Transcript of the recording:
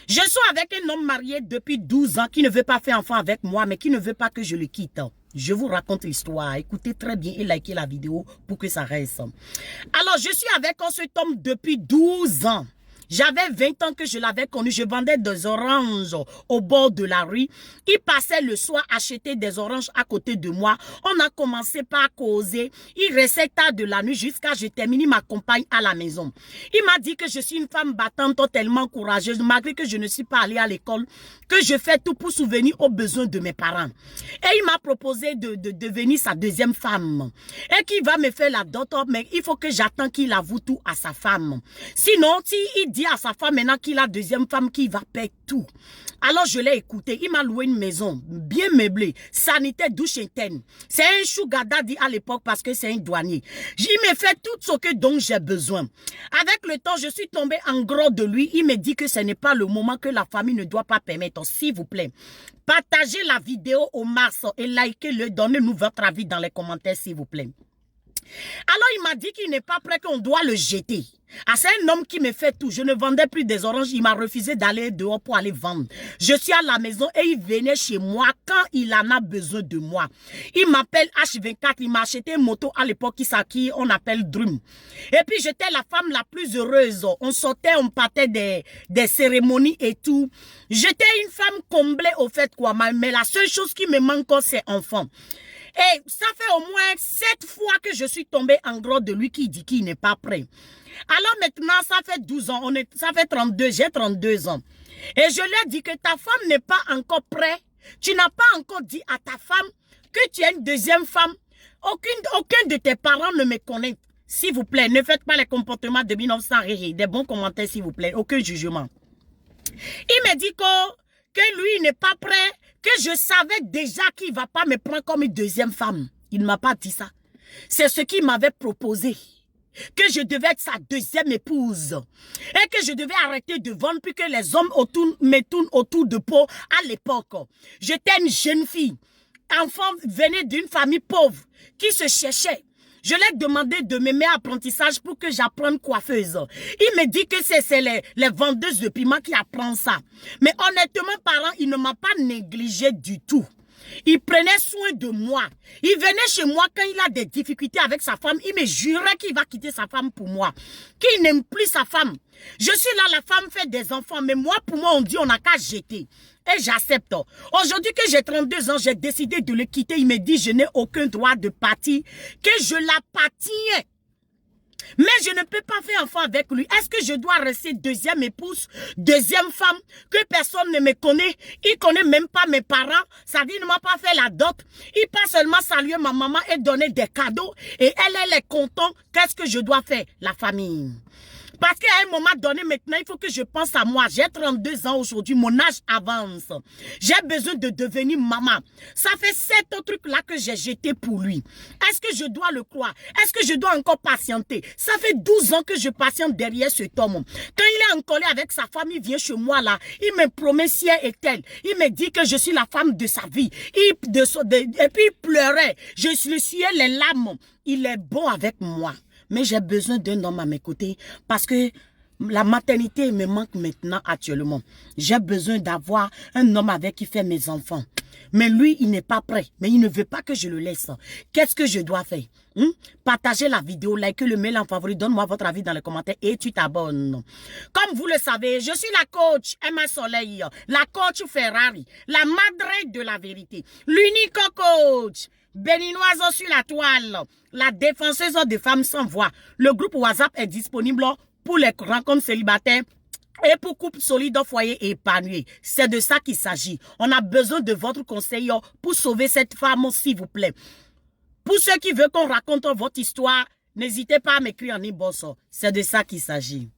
Je suis avec un homme marié depuis 12 ans qui ne veut pas faire enfant avec moi, mais qui ne veut pas que je le quitte. Je vous raconte l'histoire. Écoutez très bien et likez la vidéo pour que ça reste. Alors, je suis avec cet homme depuis 12 ans. J'avais 20 ans que je l'avais connu. Je vendais des oranges au bord de la rue. Il passait le soir acheter des oranges à côté de moi. On a commencé par causer. Il restait tard de la nuit jusqu'à je termine ma compagne à la maison. Il m'a dit que je suis une femme battante tellement courageuse, malgré que je ne suis pas allée à l'école, que je fais tout pour souvenir aux besoins de mes parents. Et il m'a proposé de devenir sa deuxième femme. Et qu'il va me faire la dot, mais il faut que j'attende qu'il avoue tout à sa femme. Sinon, si il dit à sa femme maintenant qu'il a deuxième femme, qu'il va payer tout. Alors je l'ai écouté. Il m'a loué une maison bien meublée, sanitaire, douche interne. C'est un sugar daddy à l'époque parce que c'est un douanier. Il me fait tout ce dont j'ai besoin. Avec le temps, je suis tombée en gros de lui. Il me dit que ce n'est pas le moment, que la famille ne doit pas permettre. S'il vous plaît, partagez la vidéo au max et likez-le. Donnez-nous votre avis dans les commentaires, s'il vous plaît. Alors il m'a dit qu'il n'est pas prêt, qu'on doit le jeter. Ah, c'est un homme qui me fait tout. Je ne vendais plus des oranges. Il m'a refusé d'aller dehors pour aller vendre. Je suis à la maison et il venait chez moi quand il en a besoin de moi. Il m'appelle H24. Il m'a acheté une moto à l'époque qui on appelle Drum. Et puis j'étais la femme la plus heureuse. On sortait, on partait des cérémonies et tout. J'étais une femme comblée au fait quoi. Mais la seule chose qui me manque, c'est enfant. Et ça fait au moins 7 fois que je suis tombée en gros de lui qui dit qu'il n'est pas prêt. Alors maintenant, ça fait 12 ans, ça fait 32, j'ai 32 ans. Et je lui ai dit que ta femme n'est pas encore prête. Tu n'as pas encore dit à ta femme que tu as une deuxième femme. Aucun de tes parents ne me connaît. S'il vous plaît, ne faites pas les comportements de 1900 rire. Des bons commentaires, s'il vous plaît. Aucun jugement. Il me dit que lui n'est pas prêt, que je savais déjà qu'il ne va pas me prendre comme une deuxième femme. Il ne m'a pas dit ça. C'est ce qu'il m'avait proposé. Que je devais être sa deuxième épouse. Et que je devais arrêter de vendre puis que les hommes me tournent autour de peau. À l'époque, j'étais une jeune fille. Enfant venait d'une famille pauvre qui se cherchait. Je lui ai demandé de me mettre à apprentissage pour que j'apprenne coiffeuse. Il me dit que c'est les vendeuses de piment qui apprennent ça. Mais honnêtement parlant, il ne m'a pas négligé du tout. Il prenait soin de moi. Il venait chez moi quand il a des difficultés avec sa femme. Il me jurait qu'il va quitter sa femme pour moi. Qu'il n'aime plus sa femme. Je suis là, la femme fait des enfants. Mais moi, pour moi, on dit on n'a qu'à jeter. Et j'accepte. Aujourd'hui que j'ai 32 ans, j'ai décidé de le quitter. Il me dit je n'ai aucun droit de partir. Que je l'appartiens. Mais je ne peux pas faire enfant avec lui. Est-ce que je dois rester deuxième épouse, deuxième femme, que personne ne me connaît? Il connaît même pas mes parents. Ça dit, il ne m'a pas fait la dot. Il passe seulement saluer ma maman et donner des cadeaux. Et elle est contente. Qu'est-ce que je dois faire? La famille. Parce qu'à un moment donné, maintenant, il faut que je pense à moi. J'ai 32 ans aujourd'hui, mon âge avance. J'ai besoin de devenir maman. Ça fait 7 trucs-là que j'ai jeté pour lui. Est-ce que je dois le croire? Est-ce que je dois encore patienter? Ça fait 12 ans que je patiente derrière cet homme. Quand il est en colère avec sa femme, il vient chez moi là. Il me promet ciel et tel. Il me dit que je suis la femme de sa vie. Et puis il pleurait. Je lui suyais les larmes. Il est bon avec moi. Mais j'ai besoin d'un homme à mes côtés parce que la maternité me manque maintenant actuellement. J'ai besoin d'avoir un homme avec qui faire mes enfants. Mais lui, il n'est pas prêt. Mais il ne veut pas que je le laisse. Qu'est-ce que je dois faire? Partagez la vidéo, likez le mail en favori, donne-moi votre avis dans les commentaires et tu t'abonnes. Comme vous le savez, je suis la coach Emma Soleil, la coach Ferrari, la madre de la vérité, l'unique coach béninoise sur la toile, la défenseuse de femmes sans voix. Le groupe WhatsApp est disponible pour les rencontres célibataires et pour couple solide au foyer et épanoui. C'est de ça qu'il s'agit. On a besoin de votre conseil pour sauver cette femme, s'il vous plaît. Pour ceux qui veulent qu'on raconte votre histoire, n'hésitez pas à m'écrire en inbox. C'est de ça qu'il s'agit.